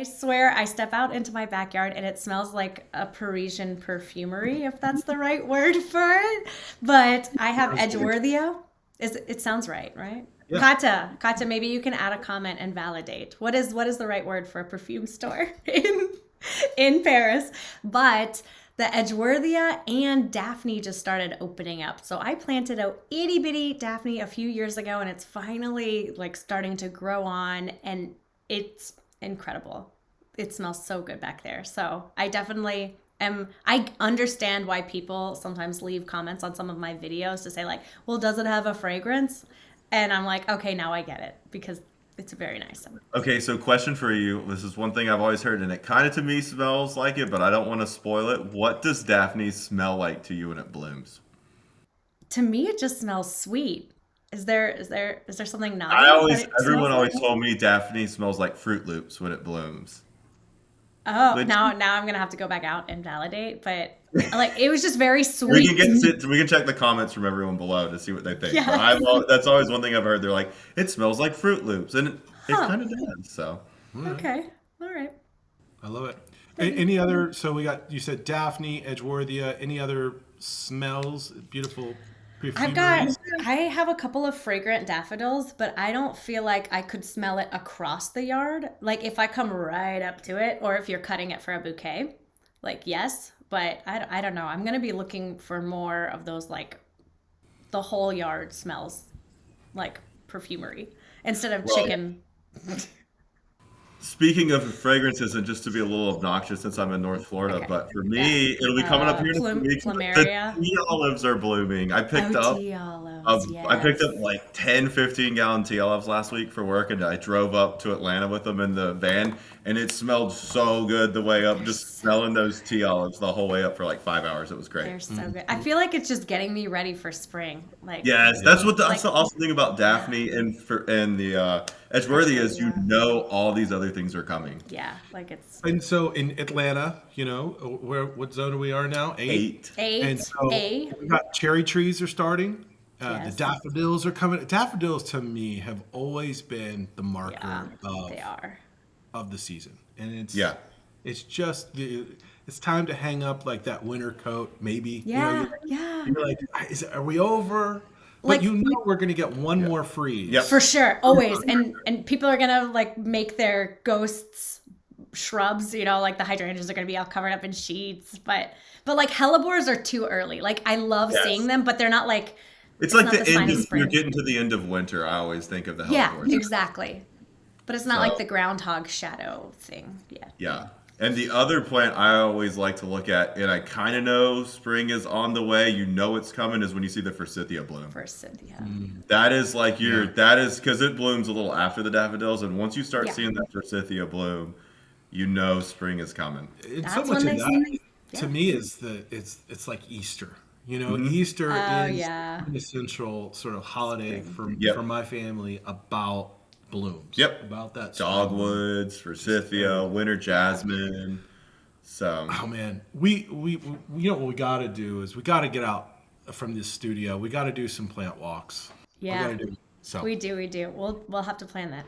swear I step out into my backyard and it smells like a Parisian perfumery, if that's the right word for it. But I have Edgeworthia. It sounds right, right? Yeah. Kata, maybe you can add a comment and validate. What is the right word for a perfume store in Paris? But the Edgeworthia and Daphne just started opening up. So I planted a itty bitty Daphne a few years ago, and it's finally like starting to grow on, and it's incredible. It smells so good back there. So I definitely am. I understand why people sometimes leave comments on some of my videos to say like, well, does it have a fragrance? And I'm like, okay, now I get it because it's very nice. Okay, so question for you. This is one thing I've always heard, and it kind of to me smells like it, but I don't want to spoil it. What does Daphne smell like to you when it blooms? To me, it just smells sweet. Is there something I naughty that always, it everyone smells always like? told me Daphne smells like Fruit Loops when it blooms. Oh, Which now I'm gonna have to go back out and validate, but like it was just very we can sweet. we can check the comments from everyone below to see what they think. But Yes. that's always one thing I've heard. They're like, it smells like Fruit Loops, and it Huh. kind of does. So All right. Okay. All right. I love it. Any other? So we got, you said Daphne, Edgeworthia. Any other smells? Beautiful I've got perfumeries? I have a couple of fragrant daffodils, but I don't feel like I could smell it across the yard. Like if I come right up to it, or if you're cutting it for a bouquet, like yes, but I don't know. I'm gonna be looking for more of those like the whole yard smells like perfumery instead of well, chicken. speaking of fragrances, and just to be a little obnoxious since I'm in North Florida, Okay. but for Yeah. me, it'll be coming up here in a few weeks. The Plumeria. tea olives are blooming. Oh, tea olives. I picked up Yes. like 10, 15-gallon tea olives last week for work, and I drove up to Atlanta with them in the van, and it smelled so good the way up, They're just so smelling those tea olives the whole way up for like 5 hours. It was great. they're so good. I feel like it's just getting me ready for spring. Like Yes, Yeah. that's like the awesome thing about yeah. Daphne and the Edgeworthy is you Edgeworthia. know all these other things are coming. Yeah, like it's And so in Atlanta, where what zone we are now? Eight. 8. And eight so A. we got cherry trees are starting. The Yes. daffodils are coming. Daffodils to me have always been the Yeah, marker they of are. of the season, and Yeah. it's just it's time to hang up like that winter coat. Maybe Yeah, yeah. you're like, are we over? But Like we're gonna get one Yeah. more Yep. for freeze. sure, always. And people are gonna like make their ghosts shrubs, like the hydrangeas are gonna be all covered up in sheets. But like hellebores are too early. Like I love seeing Yes. them, but they're not like It's it's like not the the sign end of of you're spring. getting to the end of winter. I always think of the Yeah, hellebores. exactly. But it's not like So the groundhog shadow thing. Yeah. yeah. And the other plant I always like to look at, and I kind of know spring is on the way, you know it's coming, is when you see the forsythia bloom. First, yeah. That is like Yeah. that is because it blooms a little after the daffodils, and once you start Yeah. seeing that forsythia bloom, you know spring is coming. And so That's much when of they that see. to Yeah. me is it's like Easter. Hmm. Easter Oh is yeah. an essential sort of holiday Spring. for Yep. my family about blooms, Yep. about that spring. Dogwoods, Just forsythia, winter Yeah. jasmine. So oh man, we what we got to do is we got to get out from this studio. We got to do some plant walks. We got Yeah. to do so. We do. We'll have to plan that.